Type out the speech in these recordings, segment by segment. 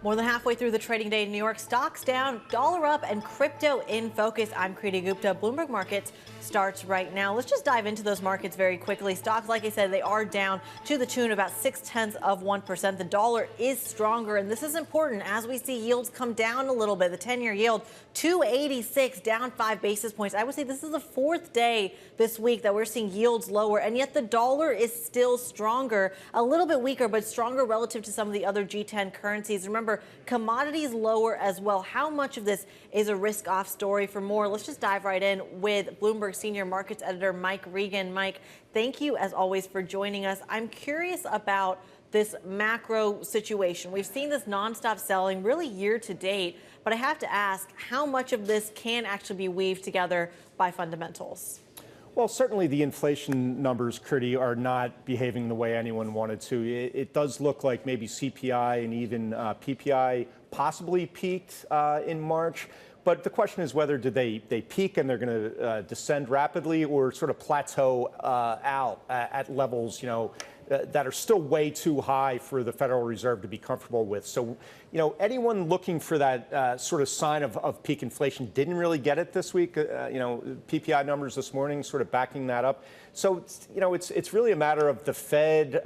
More than halfway through the trading day in New York, stocks down, dollar up, and crypto in focus. I'm Kriti Gupta. Bloomberg Markets starts right now. Let's just dive into those markets very quickly. Stocks, like I said, they are down to the tune of about 0.6%. The dollar is stronger, and this is important as we see yields come down a little bit. The 10-year yield, 286, down 5 basis points. I would say this is the fourth day this week that we're seeing yields lower, and yet the dollar is still stronger, a little bit weaker, but stronger relative to some of the other G10 currencies. Remember, commodities lower as well. How much of this is a risk-off story? For more, let's just dive right in with Bloomberg Senior Markets Editor Mike Regan. Mike, thank you as always for joining us. I'm curious about this macro situation. We've seen this nonstop selling really year to date, but I have to ask, how much of this can actually be weaved together by fundamentals? Well, certainly the inflation numbers, Kriti, are not behaving the way anyone wanted to. It does look like maybe CPI and even PPI possibly peaked in March. But the question is whether did they peak and they're going to descend rapidly or sort of plateau out at levels, that are still way too high for the Federal Reserve to be comfortable with. So, anyone looking for that sort of sign of peak inflation didn't really get it this week. PPI numbers this morning sort of backing that up. So, it's really a matter of the Fed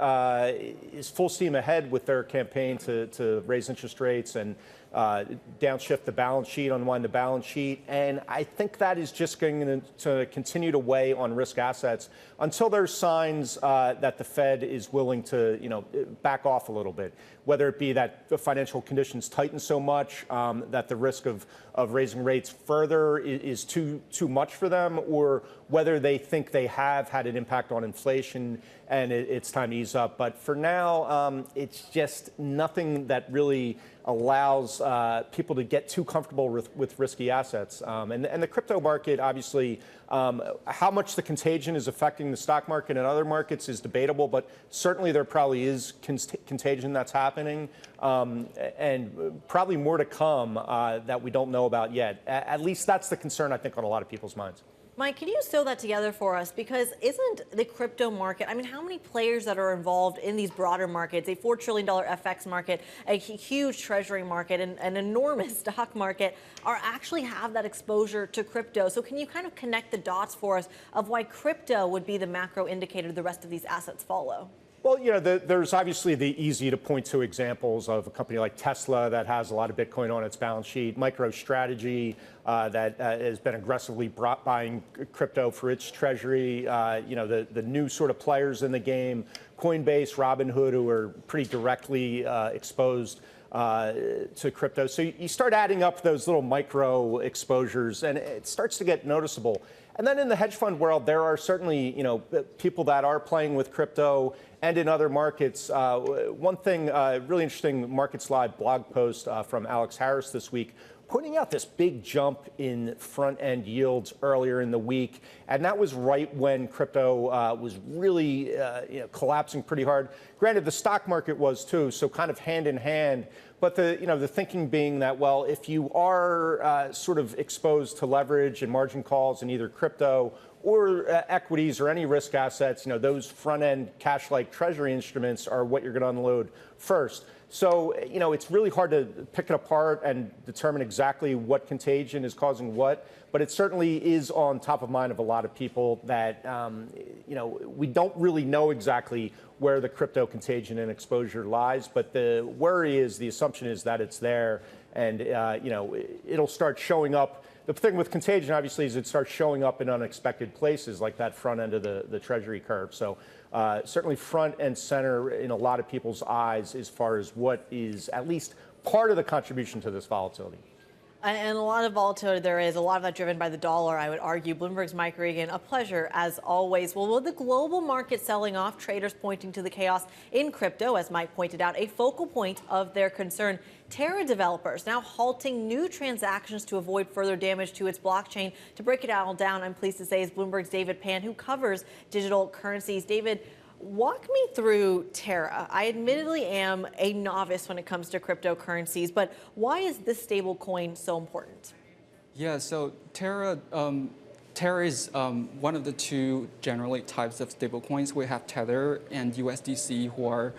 is full steam ahead with their campaign to raise interest rates and downshift the balance sheet, unwind the balance sheet. And I think that is just going to continue to weigh on risk assets until there's signs that the Fed is willing to, back off a little bit, whether it be that the financial conditions tighten so much that the risk of raising rates further is too much for them, or whether they think they have had an impact on inflation and it's time to ease up. But for now, it's just nothing that really allows people to get too comfortable with risky assets. And the crypto market, obviously, how much the contagion is affecting the stock market and other markets is debatable, but certainly there probably is contagion that's happening, and probably more to come that we don't know about yet. At least that's the concern, I think, on a lot of people's minds. Mike, can you sew that together for us? Because isn't the crypto market, how many players that are involved in these broader markets, a $4 trillion FX market, a huge treasury market, and an enormous stock market, are actually have that exposure to crypto? So can you kind of connect the dots for us of why crypto would be the macro indicator the rest of these assets follow? Well, there's obviously the easy to point to examples of a company like Tesla that has a lot of Bitcoin on its balance sheet, MicroStrategy that has been aggressively buying crypto for its treasury, the new sort of players in the game, Coinbase, Robinhood, who are pretty directly exposed to crypto. So you start adding up those little micro exposures and it starts to get noticeable. And then in the hedge fund world, there are certainly, people that are playing with crypto and in other markets. One thing, really interesting Markets Live blog post from Alex Harris this week, pointing out this big jump in front-end yields earlier in the week. And that was right when crypto was really collapsing pretty hard. Granted, the stock market was too, so kind of hand in hand. But the thinking being that, well, if you are sort of exposed to leverage and margin calls in either crypto or equities or any risk assets, those front-end cash-like treasury instruments are what you're going to unload first. So, it's really hard to pick it apart and determine exactly what contagion is causing what, but it certainly is on top of mind of a lot of people that, we don't really know exactly where the crypto contagion and exposure lies, but the assumption is that it's there and, it'll start showing up. The thing with contagion, obviously, is it starts showing up in unexpected places like that front end of the treasury curve. So certainly front and center in a lot of people's eyes as far as what is at least part of the contribution to this volatility. And a lot of volatility there is, a lot of that driven by the dollar, I would argue. Bloomberg's Mike Regan, a pleasure as always. Well, with the global market selling off, traders pointing to the chaos in crypto, as Mike pointed out, a focal point of their concern. Terra developers now halting new transactions to avoid further damage to its blockchain. To break it all down, I'm pleased to say, is Bloomberg's David Pan, who covers digital currencies. David, walk me through Terra. I admittedly am a novice when it comes to cryptocurrencies, but why is this stable coin so important? Yeah, so Terra is one of the two generally types of stablecoins. We have Tether and USDC, who are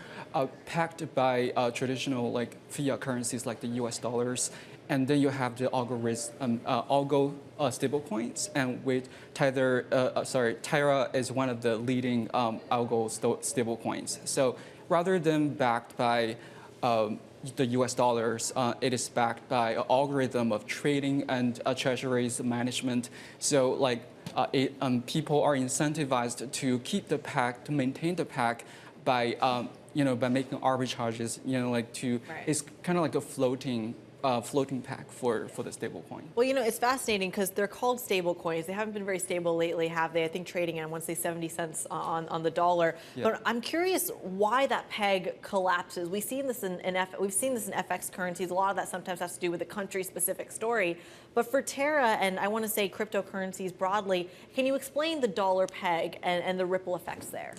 backed by traditional like fiat currencies like the US dollars. And then you have the algo stablecoins, and with Terra is one of the leading algo stablecoins. So rather than backed by the US dollars, it is backed by an algorithm of trading and treasuries management. So like people are incentivized to keep the pack, to maintain the pack by by making arbitrages. It's kind of like a floating pack for the stable coin. Well, it's fascinating because they're called stable coins. They haven't been very stable lately, have they? I think trading at, I want to say, 70 cents on the dollar. Yeah. But I'm curious why that peg collapses. We've seen this in FX currencies. A lot of that sometimes has to do with a country-specific story. But for Terra, and I want to say cryptocurrencies broadly, can you explain the dollar peg and the ripple effects there?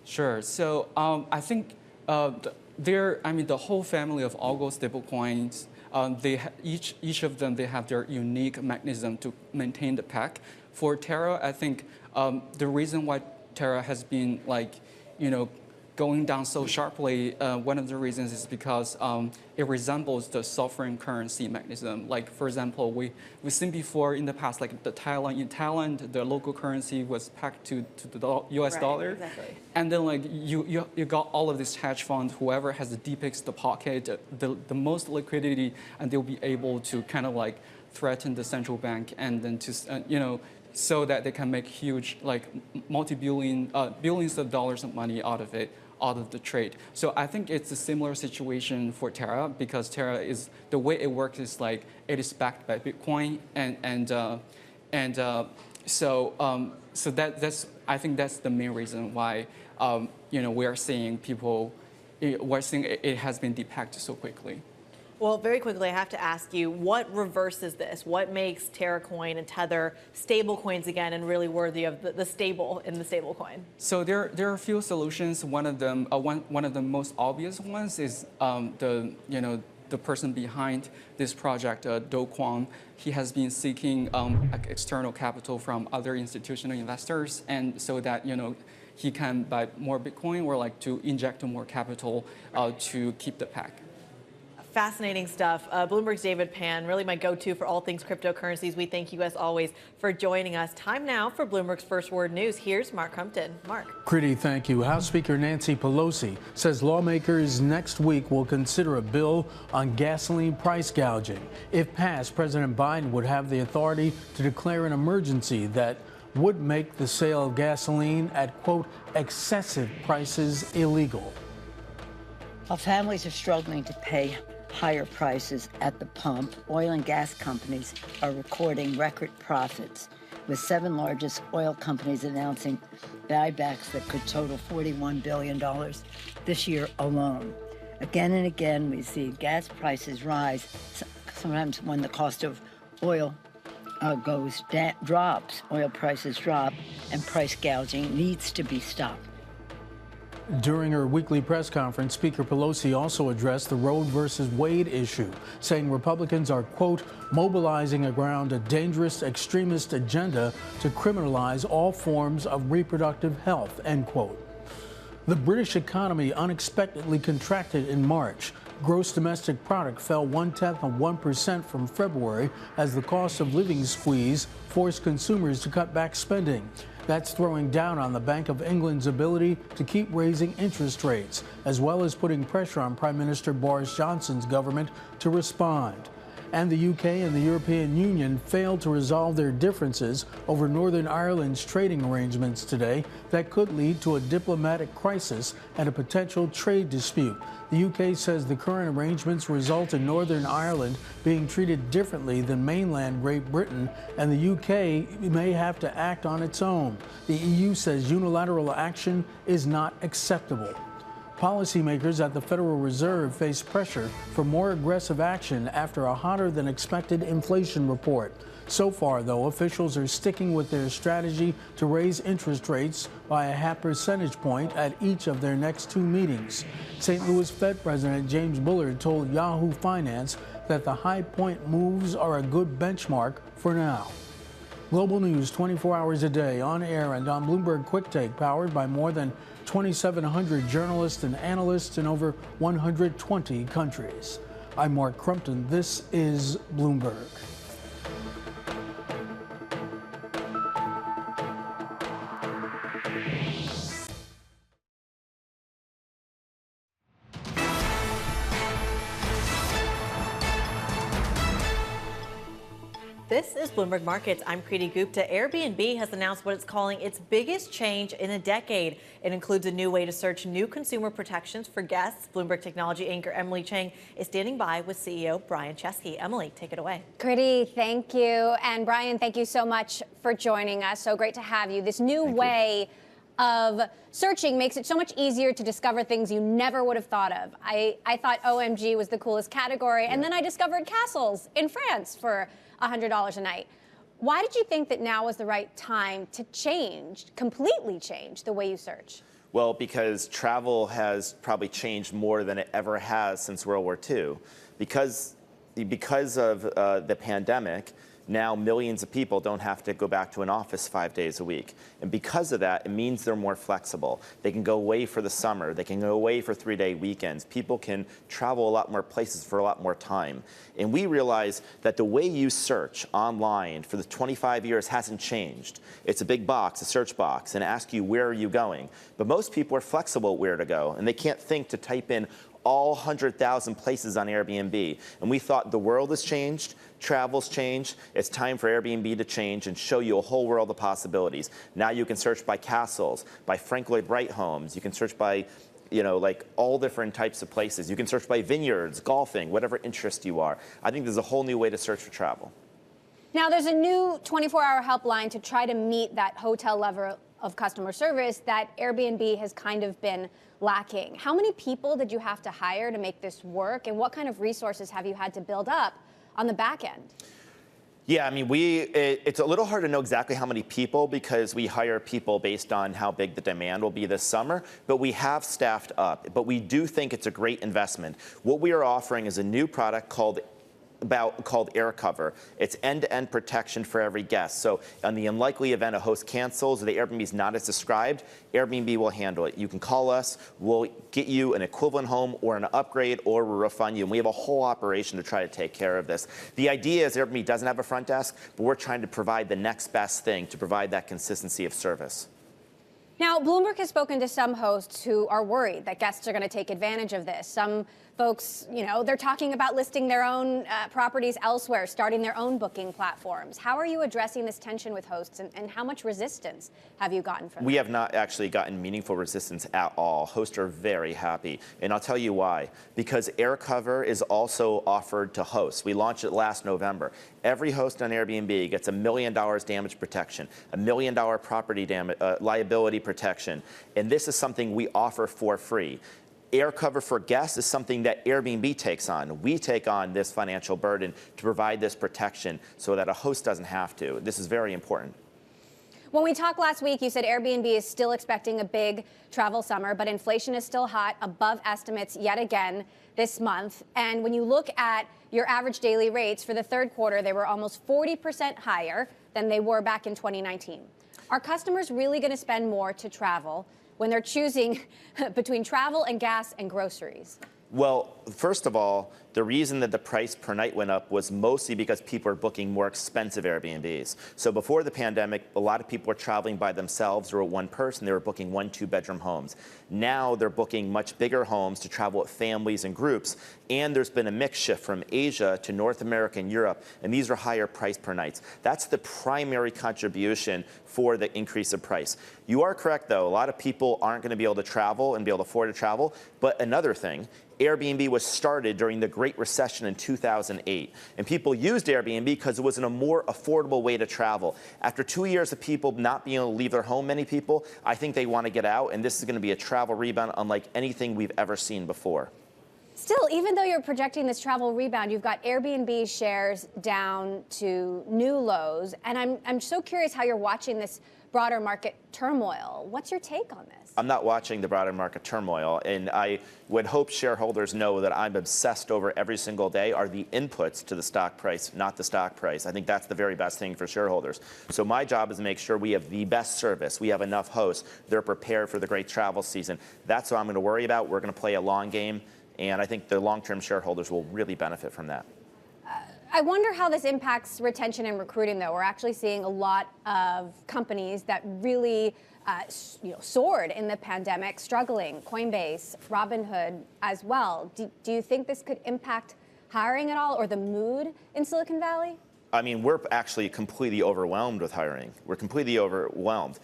Sure. So I think the whole family of algo stablecoins. Each of them, they have their unique mechanism to maintain the pack. For Terra, I think the reason why Terra has been going down so sharply, one of the reasons is because it resembles the sovereign currency mechanism. Like, for example, we've seen before in the past, like in Thailand, the local currency was pegged to the US dollar. Exactly. And then you got all of these hedge funds, whoever has the deepest pocket, the most liquidity, and they'll be able to kind of like threaten the central bank, and then to so that they can make huge, like billions of dollars of money out of the trade. So I think it's a similar situation for Terra, because Terra is, the way it works is like it is backed by Bitcoin, so that's I think that's the main reason why we're seeing it has been depacked so quickly. Well, very quickly, I have to ask you, what reverses this? What makes Terra Coin and Tether stable coins again and really worthy of the stable in the stable coin? So there are a few solutions. One of them, one of the most obvious ones is the person behind this project, Do Kwon. He has been seeking external capital from other institutional investors, and so that he can buy more Bitcoin or like to inject more capital to keep the pack. Fascinating stuff. Bloomberg's David Pan, really my go-to for all things cryptocurrencies. We thank you as always for joining us. Time now for Bloomberg's First Word News. Here's Mark Crumpton. Mark. Kriti, thank you. House Speaker Nancy Pelosi says lawmakers next week will consider a bill on gasoline price gouging. If passed, President Biden would have the authority to declare an emergency that would make the sale of gasoline at, quote, excessive prices illegal. While families are struggling to pay higher prices at the pump, oil and gas companies are recording record profits, with 7 largest oil companies announcing buybacks that could total $41 billion this year alone. Again and again, we see gas prices rise, sometimes when the cost of oil drops, oil prices drop, and price gouging needs to be stopped. During her weekly press conference, Speaker Pelosi also addressed the Roe versus Wade issue, saying Republicans are, quote, mobilizing around a dangerous extremist agenda to criminalize all forms of reproductive health, end quote. The British economy unexpectedly contracted in March. Gross domestic product fell 0.1% from February as the cost of living squeeze forced consumers to cut back spending. That's throwing down on the Bank of England's ability to keep raising interest rates, as well as putting pressure on Prime Minister Boris Johnson's government to respond. And the UK and the European Union failed to resolve their differences over Northern Ireland's trading arrangements today that could lead to a diplomatic crisis and a potential trade dispute. The UK says the current arrangements result in Northern Ireland being treated differently than mainland Great Britain, and the UK may have to act on its own. The EU says unilateral action is not acceptable. Policymakers at the Federal Reserve face pressure for more aggressive action after a hotter than expected inflation report. So far, though, officials are sticking with their strategy to raise interest rates by a 0.5 percentage point at each of their next 2 meetings. St. Louis Fed President James Bullard told Yahoo Finance that the high point moves are a good benchmark for now. Global news 24 hours a day, on air and on Bloomberg Quick Take, powered by more than 2,700 journalists and analysts in over 120 countries. I'm Mark Crumpton. This is Bloomberg. This is Bloomberg Markets. I'm Kriti Gupta. Airbnb has announced what it's calling its biggest change in a decade. It includes a new way to search new consumer protections for guests. Bloomberg technology anchor Emily Chang is standing by with CEO Brian Chesky. Emily, take it away. Kriti, thank you. And Brian, thank you so much for joining us. So great to have you. This new way of searching makes it so much easier to discover things you never would have thought of. I thought OMG was the coolest category, and then I discovered castles in France for $100 a night. Why did you think that now was the right time to completely change the way you search? Well, because travel has probably changed more than it ever has since World War II. Because of the pandemic, now millions of people don't have to go back to an office 5 days a week. And because of that, it means they're more flexible. They can go away for the summer. They can go away for 3-day weekends. People can travel a lot more places for a lot more time. And we realize that the way you search online for the 25 years hasn't changed. It's a big box, a search box, and ask you, where are you going? But most people are flexible where to go, and they can't think to type in all 100,000 places on Airbnb. And we thought the world has changed, travel's changed. It's time for Airbnb to change and show you a whole world of possibilities. Now you can search by castles, by Frank Lloyd Wright homes. You can search by, like all different types of places. You can search by vineyards, golfing, whatever interest you are. I think there's a whole new way to search for travel. Now there's a new 24-hour helpline to try to meet that hotel level of customer service that Airbnb has kind of been lacking. How many people did you have to hire to make this work, and what kind of resources have you had to build up on the back end? Yeah, I mean, it's a little hard to know exactly how many people because we hire people based on how big the demand will be this summer, but we have staffed up. But we do think it's a great investment. What we are offering is a new product called Air Cover. It's end-to-end protection for every guest. So on the unlikely event a host cancels or the Airbnb is not as described, Airbnb will handle it. You can call us. We'll get you an equivalent home or an upgrade, or we'll refund you. And we have a whole operation to try to take care of this. The idea is Airbnb doesn't have a front desk, but we're trying to provide the next best thing to provide that consistency of service. Now, Bloomberg has spoken to some hosts who are worried that guests are going to take advantage of this. Some folks, they're talking about listing their own properties elsewhere, starting their own booking platforms. How are you addressing this tension with hosts, and how much resistance have you gotten from them? We have not actually gotten meaningful resistance at all. Hosts are very happy, and I'll tell you why. Because Air Cover is also offered to hosts. We launched it last November. Every host on Airbnb gets $1 million damage protection, $1 million property damage liability protection, and this is something we offer for free. Air Cover for guests is something that Airbnb takes on. We take on this financial burden to provide this protection so that a host doesn't have to. This is very important. When we talked last week, you said Airbnb is still expecting a big travel summer, but inflation is still hot, above estimates yet again this month. And when you look at your average daily rates for the third quarter, they were almost 40% higher than they were back in 2019. Are customers really going to spend more to travel when they're choosing between travel and gas and groceries? Well, first of all, the reason that the price per night went up was mostly because people are booking more expensive Airbnbs. So before the pandemic, a lot of people were traveling by themselves or one person. They were booking 1- 2-bedroom homes. Now they're booking much bigger homes to travel with families and groups. And there's been a mix shift from Asia to North America and Europe. And these are higher price per nights. That's the primary contribution for the increase of price. You are correct, though. A lot of people aren't going to be able to travel and be able to afford to travel. But another thing, Airbnb was started during the Great Recession in 2008. And people used Airbnb because it was a more affordable way to travel. After 2 years of people not being able to leave their home, many people, I think they want to get out. And this is going to be a travel rebound unlike anything we've ever seen before. Still, even though you're projecting this travel rebound, you've got Airbnb shares down to new lows. And I'm so curious how you're watching this broader market turmoil. What's your take on this? I'm not watching the broader market turmoil, and I would hope shareholders know that I'm obsessed over every single day are the inputs to the stock price, not the stock price. I think that's the very best thing for shareholders. So my job is to make sure we have the best service, we have enough hosts, they're prepared for the great travel season. That's what I'm going to worry about. We're going to play a long game, and I think the long-term shareholders will really benefit from that. I wonder how this impacts retention and recruiting, though. We're actually seeing a lot of companies that really soared in the pandemic, struggling. Coinbase, Robinhood as well. Do you think this could impact hiring at all, or the mood in Silicon Valley? I mean, we're actually completely overwhelmed with hiring. We're completely overwhelmed.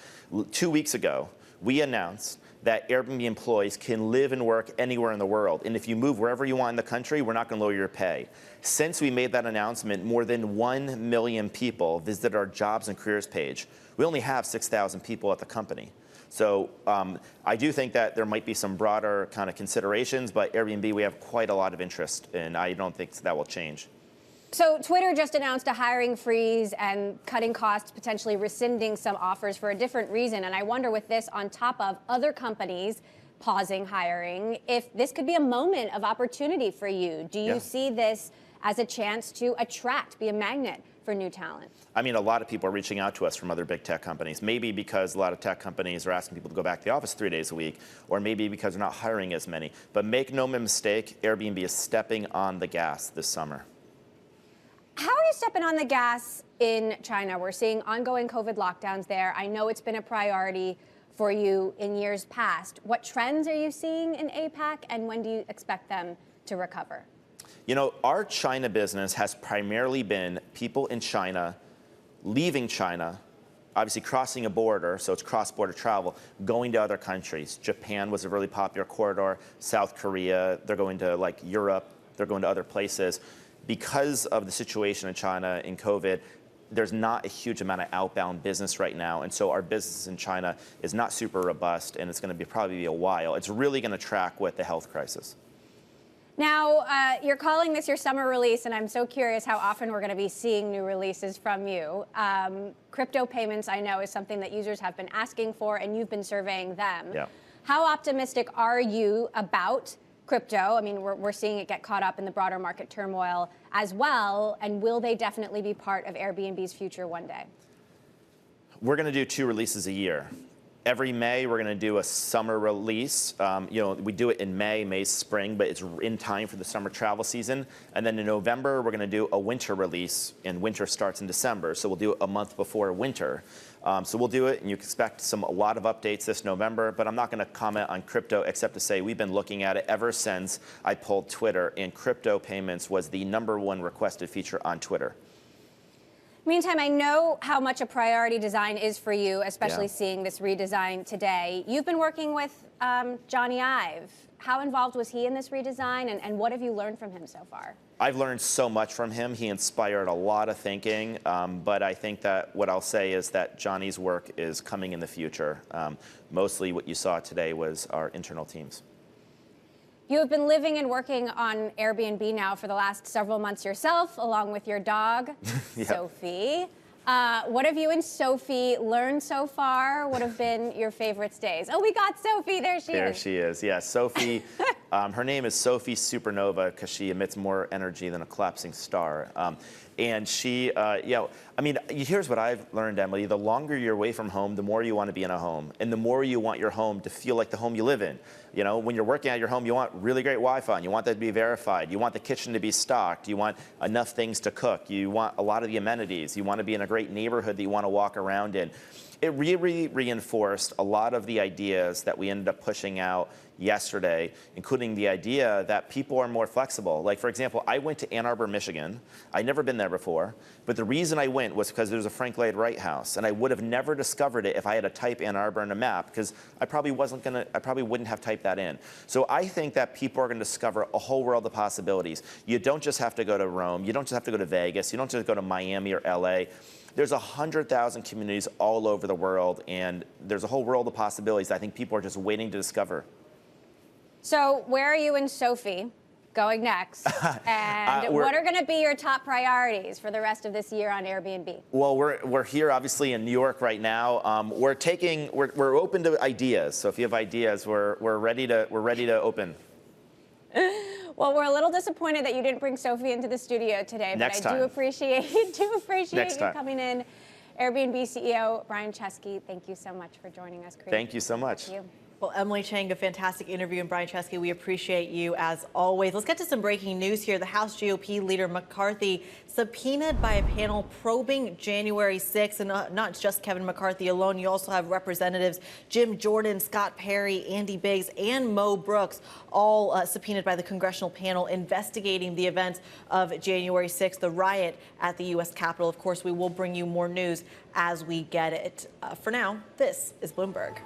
2 weeks ago, we announced that Airbnb employees can live and work anywhere in the world. And if you move wherever you want in the country, we're not going to lower your pay. Since we made that announcement, more than 1 million people visited our jobs and careers page. We only have 6,000 people at the company. So I do think that there might be some broader kind of considerations, but Airbnb, we have quite a lot of interest, and I don't think that will change. So Twitter just announced a hiring freeze and cutting costs, potentially rescinding some offers for a different reason. And I wonder, with this on top of other companies pausing hiring, if this could be a moment of opportunity for you. Do you see this as a chance to attract, be a magnet for new talent? I mean, a lot of people are reaching out to us from other big tech companies, maybe because a lot of tech companies are asking people to go back to the office 3 days a week, or maybe because they're not hiring as many. But make no mistake, Airbnb is stepping on the gas this summer. How are you stepping on the gas in China? We're seeing ongoing COVID lockdowns there. I know it's been a priority for you in years past. What trends are you seeing in APAC, and when do you expect them to recover? You know, our China business has primarily been people in China leaving China, obviously crossing a border, so it's cross-border travel, going to other countries. Japan was a really popular corridor. South Korea, they're going to like Europe, they're going to other places. Because of the situation in China in COVID, there's not a huge amount of outbound business right now. And so our business in China is not super robust, and it's going to probably be a while. It's really going to track with the health crisis. Now, you're calling this your summer release, and I'm so curious how often we're going to be seeing new releases from you. Crypto payments, I know, is something that users have been asking for, and you've been surveying them. Yeah. How optimistic are you about crypto? I mean, we're seeing it get caught up in the broader market turmoil as well. And will they definitely be part of Airbnb's future one day? We're going to do 2 releases a year. Every May, we're going to do a summer release. We do it in May's spring, but it's in time for the summer travel season. And then in November, we're going to do a winter release, and winter starts in December. So we'll do it a month before winter. So we'll do it, and you can expect a lot of updates this November. But I'm not going to comment on crypto except to say we've been looking at it ever since I pulled Twitter, and crypto payments was the #1 requested feature on Twitter. Meantime, I know how much a priority design is for you, especially seeing this redesign today. You've been working with Johnny Ive. How involved was he in this redesign, and what have you learned from him so far? I've learned so much from him. He inspired a lot of thinking, but I think that what I'll say is that Johnny's work is coming in the future. Mostly what you saw today was our internal teams. You have been living and working on Airbnb now for the last several months yourself, along with your dog, Sophie. What have you and Sophie learned so far? What have been your favorite days? Oh, we got Sophie. There she is. There she is. Yeah, Sophie. Her name is Sophie Supernova because she emits more energy than a collapsing star. And she, here's what I've learned, Emily. The longer you're away from home, the more you want to be in a home. And the more you want your home to feel like the home you live in. You know, when you're working at your home, you want really great Wi-Fi. And you want that to be verified. You want the kitchen to be stocked. You want enough things to cook. You want a lot of the amenities. You want to be in a great neighborhood that you want to walk around in. It really reinforced a lot of the ideas that we ended up pushing out yesterday, including the idea that people are more flexible. Like, for example, I went to Ann Arbor, Michigan. I'd never been there before, but the reason I went was because there was a Frank Lloyd Wright house, and I would have never discovered it if I had to type Ann Arbor in a map, because I probably wouldn't have typed that in. So I think that people are going to discover a whole world of possibilities. You don't just have to go to Rome. You don't just have to go to Vegas. You don't just go to Miami or LA. There's 100,000 communities all over the world, and there's a whole world of possibilities that I think people are just waiting to discover. So where are you and Sophie going next? And what are going to be your top priorities for the rest of this year on Airbnb? Well, we're here obviously in New York right now. We're open to ideas. So if you have ideas, we're ready to open. Well, we're a little disappointed that you didn't bring Sophie into the studio today, but I do appreciate you coming in. Airbnb CEO Brian Chesky, thank you so much for joining us. Kriti. Thank you so much. Thank you. Well, Emily Chang, a fantastic interview, and Brian Chesky, we appreciate you as always. Let's get to some breaking news here. The House GOP leader McCarthy subpoenaed by a panel probing January 6th, and not just Kevin McCarthy alone. You also have Representatives Jim Jordan, Scott Perry, Andy Biggs, and Mo Brooks, all subpoenaed by the congressional panel investigating the events of January 6th, the riot at the U.S. Capitol. Of course, we will bring you more news as we get it. For now, this is Bloomberg.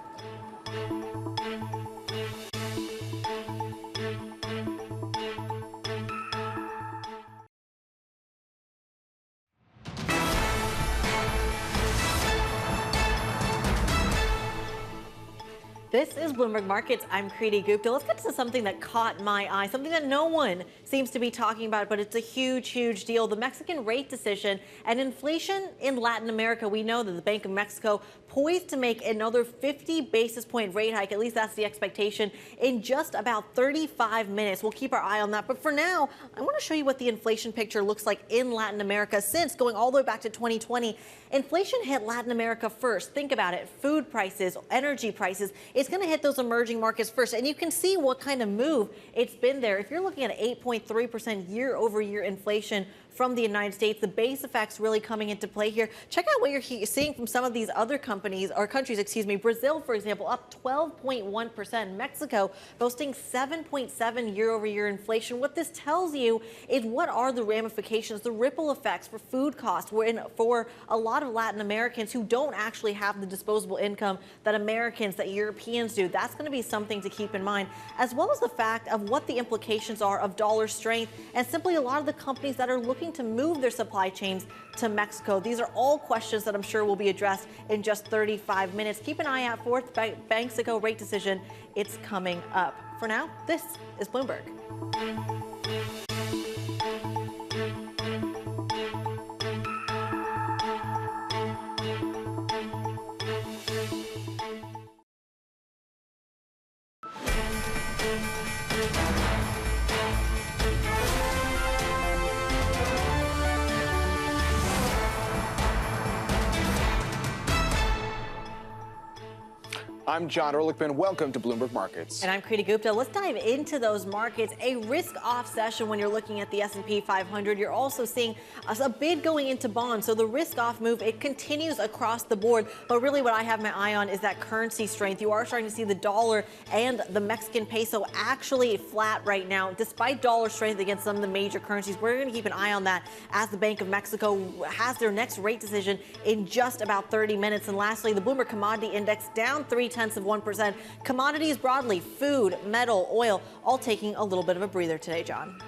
This is Bloomberg Markets. I'm Kriti Gupta. Let's get to something that caught my eye, something that no one seems to be talking about, but it's a huge, huge deal. The Mexican rate decision and inflation in Latin America. We know that the Bank of Mexico poised to make another 50 basis point rate hike. At least that's the expectation in just about 35 minutes. We'll keep our eye on that. But for now, I want to show you what the inflation picture looks like in Latin America since going all the way back to 2020. Inflation hit Latin America first. Think about it. Food prices, energy prices. It's going to hit those emerging markets first. And you can see what kind of move it's been there. If you're looking at 8.3% year over year inflation from the United States, the base effects really coming into play here. Check out what you're seeing from some of these other countries, Brazil, for example, up 12.1%. Mexico boasting 7.7 year over year inflation. What this tells you is what are the ramifications, the ripple effects for food costs for a lot of Latin Americans who don't actually have the disposable income that Americans, that Europeans do. That's going to be something to keep in mind, as well as the fact of what the implications are of dollar strength and simply a lot of the companies that are looking to move their supply chains to Mexico. These are all questions that I'm sure will be addressed in just 35 minutes. Keep an eye out for the Mexico rate decision. It's coming up. For now, this is Bloomberg. I'm John Erlichman. Welcome to Bloomberg Markets. And I'm Kriti Gupta. Let's dive into those markets. A risk-off session when you're looking at the S&P 500. You're also seeing a bid going into bonds. So the risk-off move, it continues across the board. But really what I have my eye on is that currency strength. You are starting to see the dollar and the Mexican peso actually flat right now, despite dollar strength against some of the major currencies. We're going to keep an eye on that as the Bank of Mexico has their next rate decision in just about 30 minutes. And lastly, the Bloomberg Commodity Index down 0.3%. Commodities broadly, food, metal, oil, all taking a little bit of a breather today, John.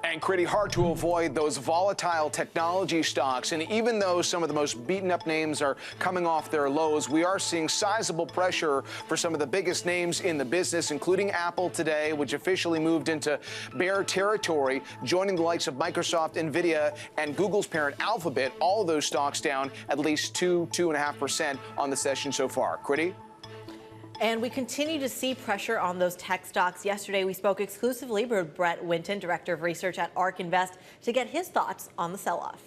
And Kriti, hard to avoid those volatile technology stocks. And even though some of the most beaten up names are coming off their lows, we are seeing sizable pressure for some of the biggest names in the business, including Apple today, which officially moved into bear territory, joining the likes of Microsoft, Nvidia, and Google's parent Alphabet. All of those stocks down at least 2.5% on the session so far. Kriti? And we continue to see pressure on those tech stocks. Yesterday, we spoke exclusively with Brett Winton, Director of Research at ARK Invest, to get his thoughts on the sell-off.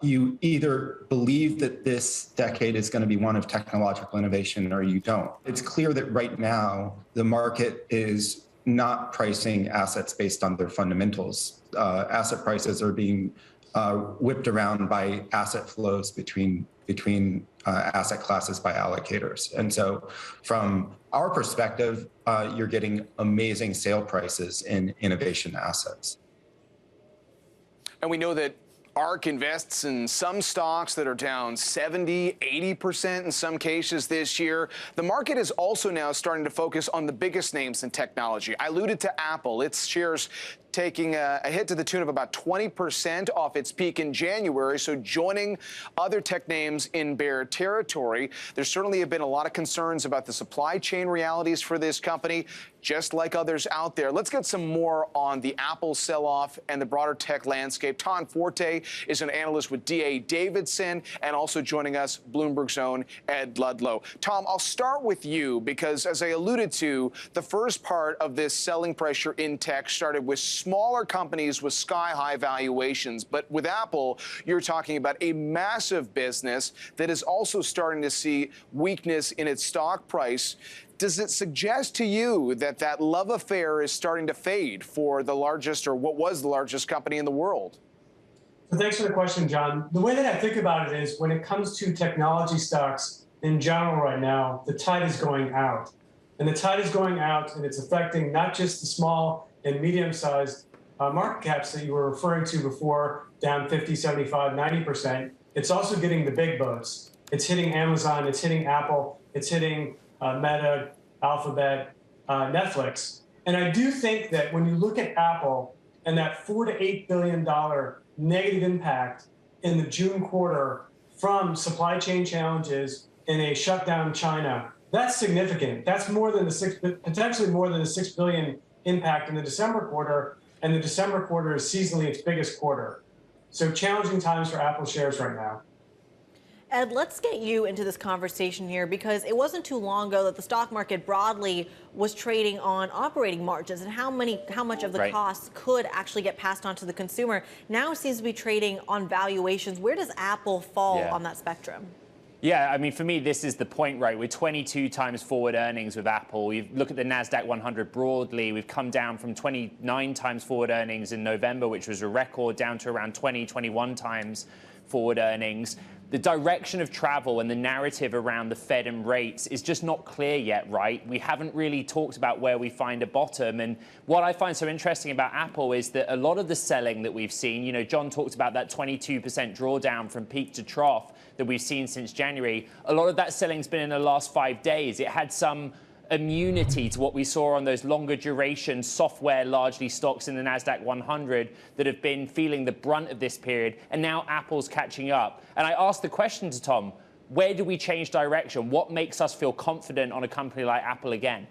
You either believe that this decade is going to be one of technological innovation or you don't. It's clear that right now, the market is not pricing assets based on their fundamentals. Asset prices are being whipped around by asset flows between asset classes by allocators. And so from our perspective, you're getting amazing sale prices in innovation assets. And we know that ARK invests in some stocks that are down 70, 80% in some cases this year. The market is also now starting to focus on the biggest names in technology. I alluded to Apple. Its shares taking a hit to the tune of about 20% off its peak in January, so joining other tech names in bear territory. There certainly have been a lot of concerns about the supply chain realities for this company, just like others out there. Let's get some more on the Apple sell-off and the broader tech landscape. Tom Forte is an analyst with D.A. Davidson, and also joining us, Bloomberg's own Ed Ludlow. Tom, I'll start with you because, as I alluded to, the first part of this selling pressure in tech started with smaller companies with sky-high valuations. But with Apple, you're talking about a massive business that is also starting to see weakness in its stock price. Does it suggest to you that that love affair is starting to fade for the largest, or what was the largest company in the world? So thanks for the question, John. The way that I think about it is when it comes to technology stocks in general right now, the tide is going out. And the tide is going out, and it's affecting not just the small and medium-sized market caps that you were referring to before, down 50, 75, 90%. It's also getting the big boats. It's hitting Amazon, it's hitting Apple, it's hitting Meta, Alphabet, Netflix. And I do think that when you look at Apple and that $4 to $8 billion negative impact in the June quarter from supply chain challenges in a shutdown China, that's significant. That's more than potentially more than the $6 billion impact in the December quarter, and the December quarter is seasonally its biggest quarter. So challenging times for Apple shares right now. Ed, let's get you into this conversation here because it wasn't too long ago that the stock market broadly was trading on operating margins and how much of the costs could actually get passed on to the consumer. Now it seems to be trading on valuations. Where does Apple fall on that spectrum? Yeah, I mean, for me, this is the point, right? We're 22 times forward earnings with Apple. You look at the NASDAQ 100 broadly. We've come down from 29 times forward earnings in November, which was a record, down to around 20, 21 times forward earnings. The direction of travel and the narrative around the Fed and rates is just not clear yet, right? We haven't really talked about where we find a bottom. And what I find so interesting about Apple is that a lot of the selling that we've seen, you know, John talked about that 22% drawdown from peak to trough that we've seen since January. A lot of that selling's been in the last 5 days. It had some immunity to what we saw on those longer duration software, largely stocks in the NASDAQ 100 that have been feeling the brunt of this period. And now Apple's catching up. And I asked the question to Tom, where do we change direction? What makes us feel confident on a company like Apple again?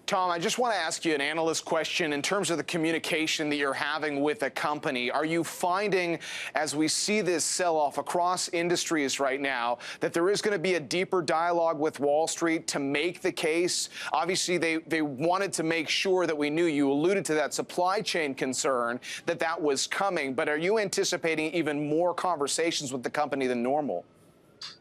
Tom, I just want to ask you an analyst question in terms of the communication that you're having with a company. Are you finding, as we see this sell-off across industries right now, that there is going to be a deeper dialogue with Wall Street to make the case? Obviously, they wanted to make sure that we knew, you alluded to that supply chain concern, that was coming. But are you anticipating even more conversations with the company than normal?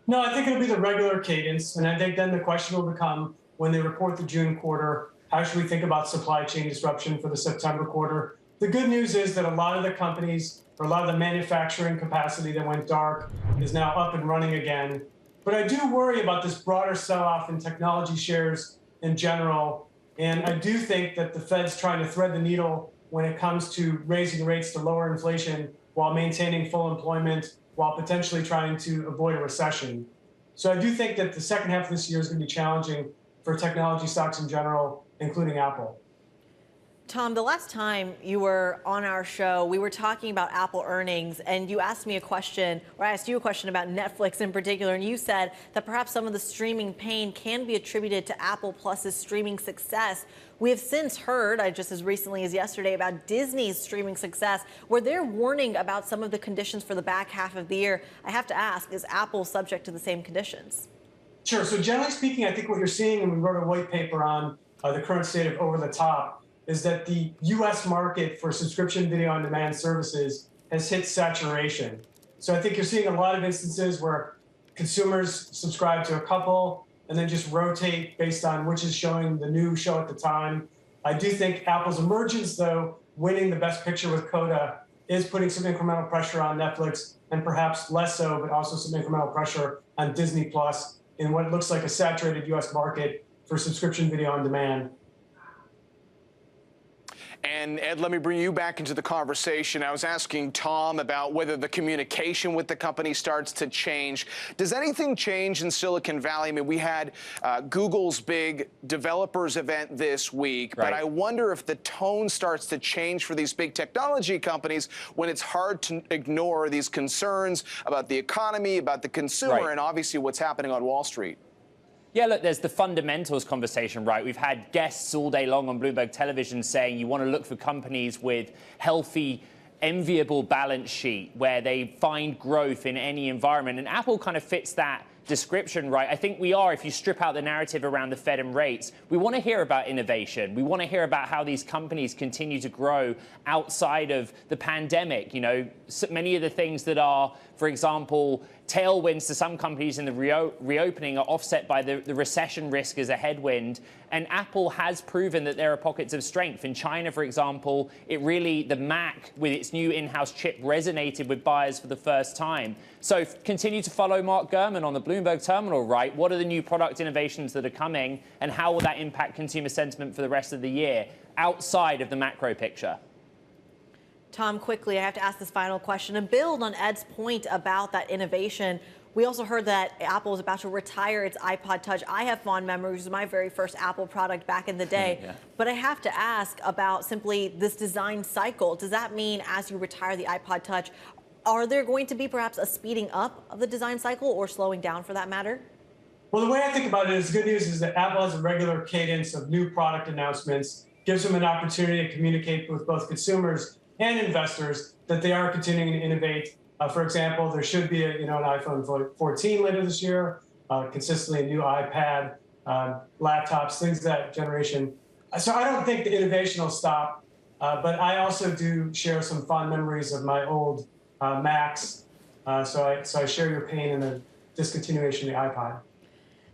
No, I think it'll be the regular cadence. And I think then the question will become, when they report the June quarter, how should we think about supply chain disruption for the September quarter? The good news is that a lot of the companies, or a lot of the manufacturing capacity that went dark is now up and running again. But I do worry about this broader sell-off in technology shares in general. And I do think that the Fed's trying to thread the needle when it comes to raising rates to lower inflation while maintaining full employment, while potentially trying to avoid a recession. So I do think that the second half of this year is going to be challenging for technology stocks in general, including Apple. Tom, the last time you were on our show, we were talking about Apple earnings, and you asked me a question, or I asked you a question about Netflix in particular, and you said that perhaps some of the streaming pain can be attributed to Apple Plus's streaming success. We have since heard, just as recently as yesterday, about Disney's streaming success, where they're warning about some of the conditions for the back half of the year. I have to ask, is Apple subject to the same conditions? Sure. So generally speaking, I think what you're seeing, and we wrote a white paper on the current state of over-the-top, is that the U.S. market for subscription video on demand services has hit saturation. So I think you're seeing a lot of instances where consumers subscribe to a couple and then just rotate based on which is showing the new show at the time. I do think Apple's emergence, though, winning the best picture with Coda, is putting some incremental pressure on Netflix, and perhaps less so, but also some incremental pressure on Disney Plus in what looks like a saturated U.S. market for subscription video on demand. And Ed, let me bring you back into the conversation. I was asking Tom about whether the communication with the company starts to change. Does anything change in Silicon Valley? I mean, we had Google's big developers event this week, but I wonder if the tone starts to change for these big technology companies when it's hard to ignore these concerns about the economy, about the consumer, and obviously what's happening on Wall Street. Yeah, look, there's the fundamentals conversation, right? We've had guests all day long on Bloomberg Television saying you want to look for companies with healthy, enviable balance sheet where they find growth in any environment. And Apple kind of fits that description, right? I think we are, if you strip out the narrative around the Fed and rates, we want to hear about innovation. We want to hear about how these companies continue to grow outside of the pandemic. You know, so many of the things that are, for example, tailwinds to some companies in the reopening are offset by the recession risk as a headwind. And Apple has proven that there are pockets of strength. In China, for example, the Mac with its new in-house chip resonated with buyers for the first time. So continue to follow Mark Gurman on the Bloomberg terminal, right? What are the new product innovations that are coming and how will that impact consumer sentiment for the rest of the year outside of the macro picture? Tom, quickly, I have to ask this final question and build on Ed's point about that innovation. We also heard that Apple is about to retire its iPod Touch. I have fond memories of my very first Apple product back in the day. But I have to ask about simply this design cycle. Does that mean as you retire the iPod Touch, are there going to be perhaps a speeding up of the design cycle or slowing down for that matter? Well, the way I think about it is the good news is that Apple has a regular cadence of new product announcements, gives them an opportunity to communicate with both consumers and investors that they are continuing to innovate. For example, there should be an iPhone 14 later this year, consistently a new iPad, laptops, things of that generation. So I don't think the innovation will stop, but I also do share some fond memories of my old Macs. So I share your pain in the discontinuation of the iPod.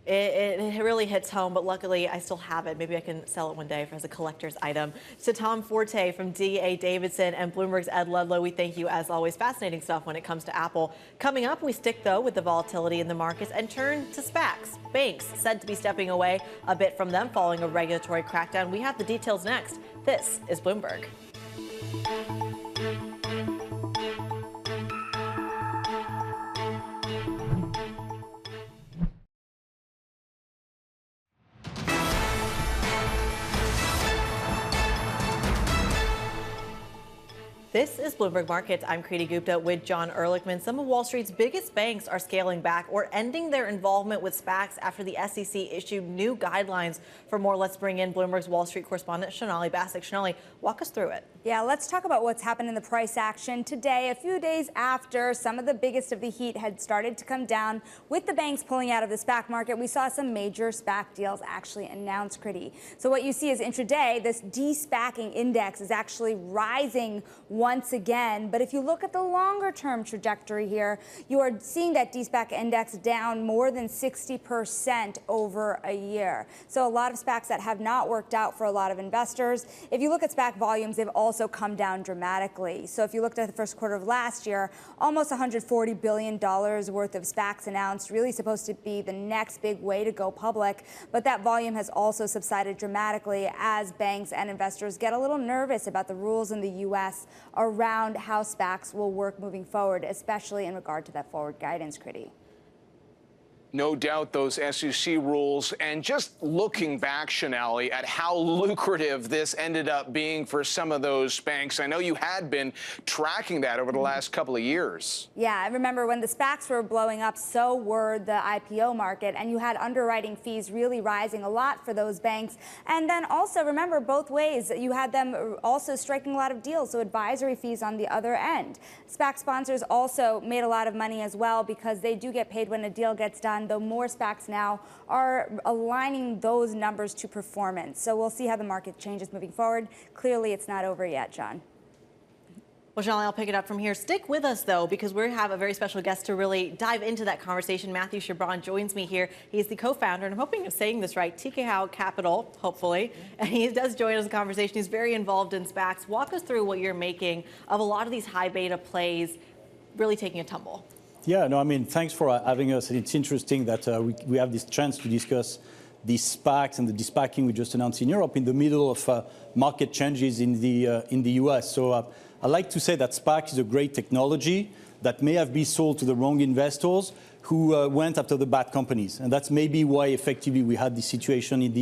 It really hits home, but luckily I still have it. Maybe I can sell it one day as a collector's item. So Tom Forte from D.A. Davidson and Bloomberg's Ed Ludlow, we thank you as always. Fascinating stuff when it comes to Apple. Coming up, we stick though with the volatility in the markets and turn to SPACs. Banks said to be stepping away a bit from them following a regulatory crackdown. We have the details next. This is Bloomberg. This is Bloomberg Markets. I'm Kriti Gupta with John Erlichman. Some of Wall Street's biggest banks are scaling back or ending their involvement with SPACs after the SEC issued new guidelines. For more, let's bring in Bloomberg's Wall Street correspondent, Sonali Basak. Sonali, walk us through it. Yeah, let's talk about what's happened in the price action today, a few days after some of the biggest of the heat had started to come down with the banks pulling out of the SPAC market. We saw some major SPAC deals actually announced, Kriti. So what you see is intraday, this de-SPACing index is actually rising once again. But if you look at the longer term trajectory here, you are seeing that de-SPAC index down more than 60% over a year. So a lot of SPACs that have not worked out for a lot of investors. If you look at SPAC volumes, they've also come down dramatically. So if you looked at the first quarter of last year, almost $140 billion worth of SPACs announced, really supposed to be the next big way to go public. But that volume has also subsided dramatically as banks and investors get a little nervous about the rules in the U.S. around how SPACs will work moving forward, especially in regard to that forward guidance, Kriti. No doubt those SEC rules, and just looking back, Sonali, at how lucrative this ended up being for some of those banks. I know you had been tracking that over the last couple of years. Yeah, I remember when the SPACs were blowing up, so were the IPO market, and you had underwriting fees really rising a lot for those banks. And then also, remember, both ways, you had them also striking a lot of deals, so advisory fees on the other end. SPAC sponsors also made a lot of money as well because they do get paid when a deal gets done, though more SPACs now are aligning those numbers to performance. So we'll see how the market changes moving forward. Clearly, it's not over yet, John. Well, John, I'll pick it up from here. Stick with us, though, because we have a very special guest to really dive into that conversation. Mathieu Chabran joins me here. He's the co-founder, and I'm hoping I'm saying this right, Tikehau Capital, hopefully. And he does join us in the conversation. He's very involved in SPACs. Walk us through what you're making of a lot of these high beta plays really taking a tumble. Yeah, no, I mean, thanks for having us. And it's interesting that we have this chance to discuss these SPACs and the de-SPACing we just announced in Europe in the middle of market changes in the US. So I like to say that SPAC is a great technology that may have been sold to the wrong investors who went after the bad companies. And that's maybe why effectively we had this situation in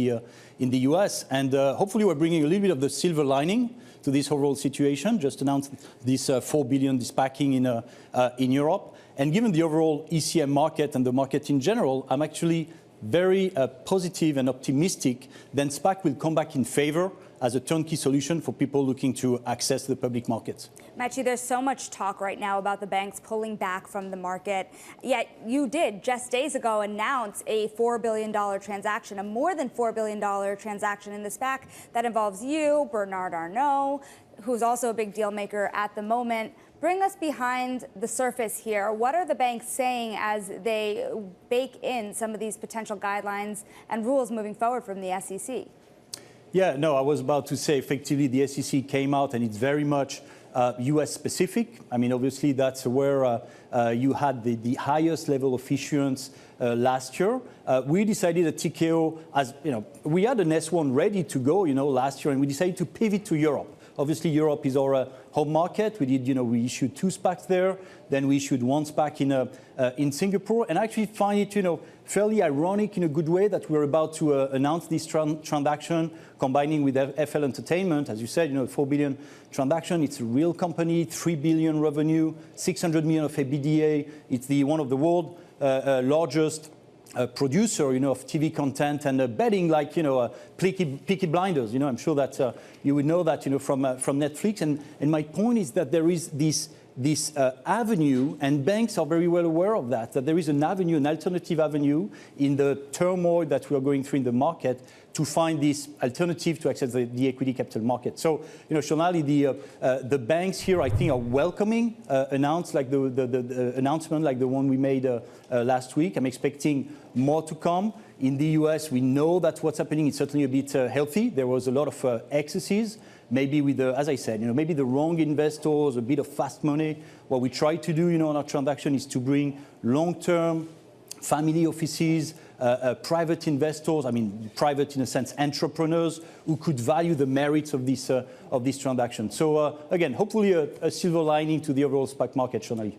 the US. And hopefully we're bringing a little bit of the silver lining to this overall situation. Just announced this $4 billion de-SPACing in Europe. And given the overall ECM market and the market in general, I'm actually very positive and optimistic that SPAC will come back in favor as a turnkey solution for people looking to access the public markets. Mathieu, there's so much talk right now about the banks pulling back from the market, yet you did just days ago announce a $4 billion transaction, a more than $4 billion transaction in the SPAC that involves you, Bernard Arnault, who's also a big deal maker at the moment. Bring us behind the surface here. What are the banks saying as they bake in some of these potential guidelines and rules moving forward from the SEC? Yeah, no, I was about to say effectively the SEC came out and it's very much US specific. I mean, obviously that's where you had the highest level of issuance last year. We decided at Tikehau, as you know, we had an S1 ready to go, last year, and we decided to pivot to Europe. Obviously, Europe is our home market. We did, we issued 2 SPACs there. Then we issued 1 SPAC in Singapore. And I actually find it, fairly ironic in a good way that we're about to announce this transaction, combining with FL Entertainment. As you said, $4 billion transaction. It's a real company, $3 billion revenue, $600 million of EBITDA. It's one of the world's largest producer, of TV content and betting, like, Peaky Blinders. I'm sure that you would know that, from Netflix. And my point is that there is this avenue, and banks are very well aware of that there is an avenue, an alternative avenue in the turmoil that we are going through in the market to find this alternative to access the equity capital market. So, Shonali, the banks here, I think, are welcoming the announcement like the one we made last week. I'm expecting more to come. In the US, we know that what's happening is certainly a bit healthy. There was a lot of excesses, maybe with as I said, maybe the wrong investors, a bit of fast money. What we try to do, on our transaction is to bring long-term family offices, private investors, private in a sense, entrepreneurs who could value the merits of this transaction. So again, hopefully a silver lining to the overall SPAC market, Shonali.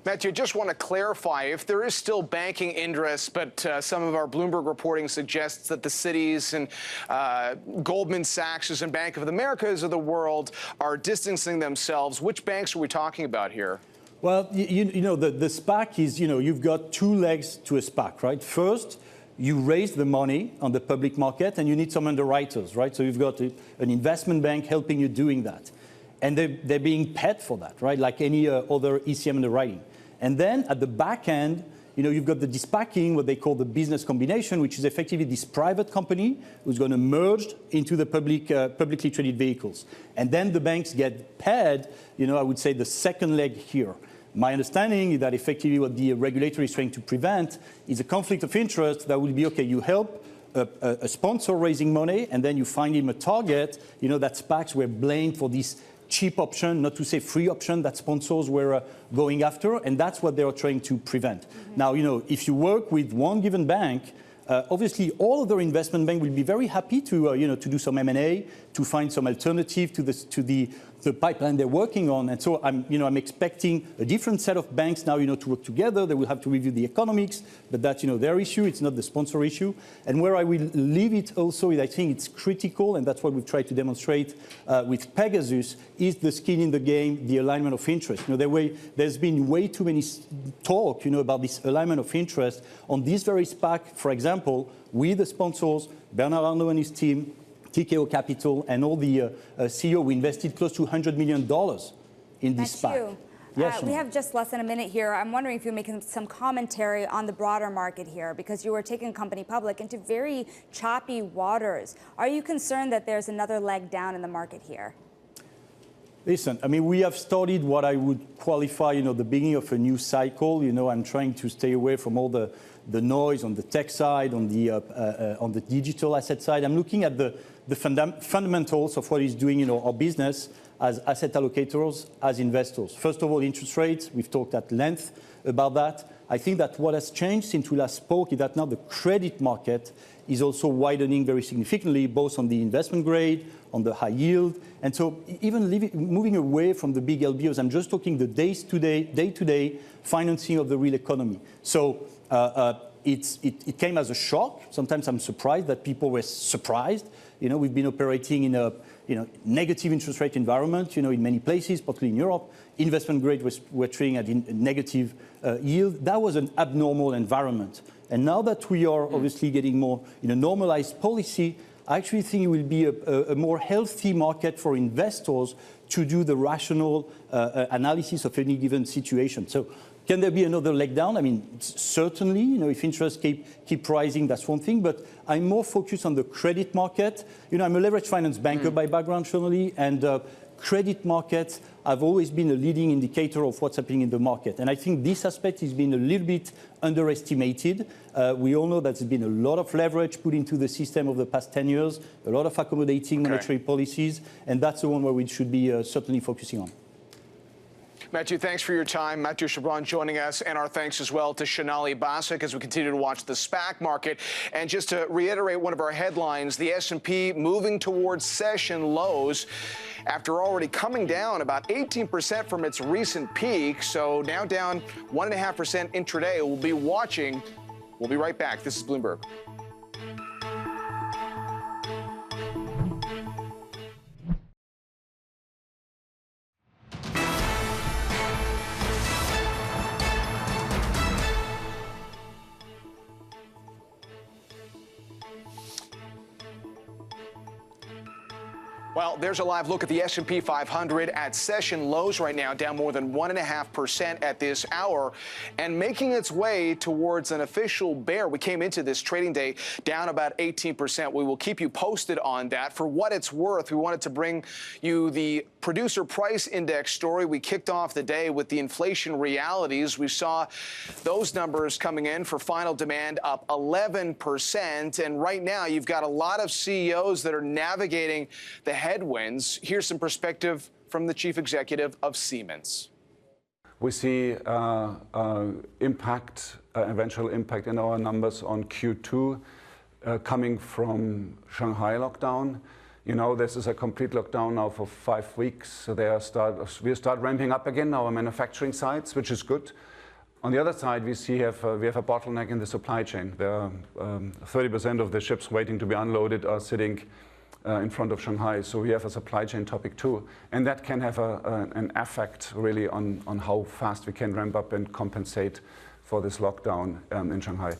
Mathieu, just want to clarify, if there is still banking interest, but some of our Bloomberg reporting suggests that the Citis and Goldman Sachs and Bank of America's of the world are distancing themselves, which banks are we talking about here? Well, the SPAC is, you've got 2 legs to a SPAC, right? First, you raise the money on the public market and you need some underwriters, right? So you've got an investment bank helping you doing that. And they're being paid for that, right? Like any other ECM underwriting. And then at the back end, you've got the de-SPACing, what they call the business combination, which is effectively this private company who's going to merge into the publicly traded vehicles. And then the banks get paid, I would say the second leg here. My understanding is that effectively what the regulator is trying to prevent is a conflict of interest that will be, okay, you help a sponsor raising money, and then you find him a target, that SPACs were blamed for this cheap option, not to say free option, that sponsors were going after, and that's what they are trying to prevent. Mm-hmm. Now, if you work with one given bank, obviously all other investment banks will be very happy to do some M&A, to find some alternative to the pipeline they're working on. And so I'm expecting a different set of banks now, to work together. They will have to review the economics, but that's, their issue. It's not the sponsor issue. And where I will leave it also is I think it's critical, and that's what we've tried to demonstrate with Pegasus, is the skin in the game, the alignment of interest. There's been way too many talk, about this alignment of interest on this very SPAC, for example, with the sponsors, Bernard Arnault and his team, Tikehau Capital, and all the CEO. We invested close to $100 million in this SPAC. Yes, we have just less than a minute here. I'm wondering if you're making some commentary on the broader market here, because you were taking a company public into very choppy waters. Are you concerned that there's another leg down in the market here? Listen, we have started what I would qualify, the beginning of a new cycle. I'm trying to stay away from all the noise on the tech side, on the digital asset side. I'm looking at the fundamentals of what is doing, our business. as asset allocators, as investors. First of all, interest rates, we've talked at length about that. I think that what has changed since we last spoke is that now the credit market is also widening very significantly, both on the investment grade, on the high yield. And so even moving away from the big LBOs, I'm just talking the day-to-day financing of the real economy. So it came as a shock. Sometimes I'm surprised that people were surprised. We've been operating in a negative interest rate environment, in many places, particularly in Europe. Investment grade were trading at a negative yield. That was an abnormal environment. And now that we are obviously getting more normalized policy, I actually think it will be a more healthy market for investors to do the rational analysis of any given situation. So can there be another leg down? I mean, certainly, if interest keep rising, that's one thing, but I'm more focused on the credit market. I'm a leveraged finance banker by background, surely, and credit markets have always been a leading indicator of what's happening in the market. And I think this aspect has been a little bit underestimated. We all know that there's been a lot of leverage put into the system over the past 10 years, a lot of accommodating monetary policies, and that's the one where we should be certainly focusing on. Mathieu, thanks for your time. Mathieu Chabran joining us, and our thanks as well to Shanali Basak as we continue to watch the SPAC market. And just to reiterate one of our headlines, the S&P moving towards session lows after already coming down about 18% from its recent peak. So now down 1.5% intraday. We'll be watching. We'll be right back. This is Bloomberg. Well, there's a live look at the S&P 500 at session lows right now, down more than 1.5% at this hour, and making its way towards an official bear. We came into this trading day down about 18%. We will keep you posted on that. For what it's worth, we wanted to bring you the producer price index story. We kicked off the day with the inflation realities. We saw those numbers coming in for final demand up 11%. And right now, you've got a lot of CEOs that are navigating the headwinds. Here's some perspective from the chief executive of Siemens. We see eventual impact in our numbers on Q2 coming from Shanghai lockdown. This is a complete lockdown now for 5 weeks. So we start ramping up again our manufacturing sites, which is good. On the other side, we have a bottleneck in the supply chain. There are 30% of the ships waiting to be unloaded are sitting in front of Shanghai. So we have a supply chain topic too. And that can have an effect really on how fast we can ramp up and compensate for this lockdown in Shanghai.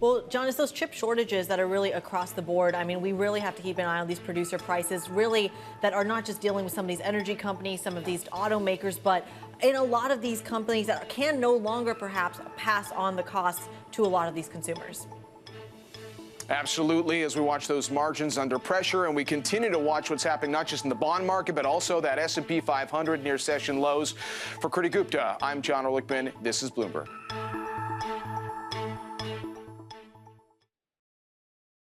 Well, John, it's those chip shortages that are really across the board. I mean, we really have to keep an eye on these producer prices, really, that are not just dealing with some of these energy companies, some of these automakers, but in a lot of these companies that can no longer perhaps pass on the costs to a lot of these consumers. Absolutely, as we watch those margins under pressure, and we continue to watch what's happening not just in the bond market, but also that S&P 500 near session lows. For Kriti Gupta, I'm John Erlichman. This is Bloomberg.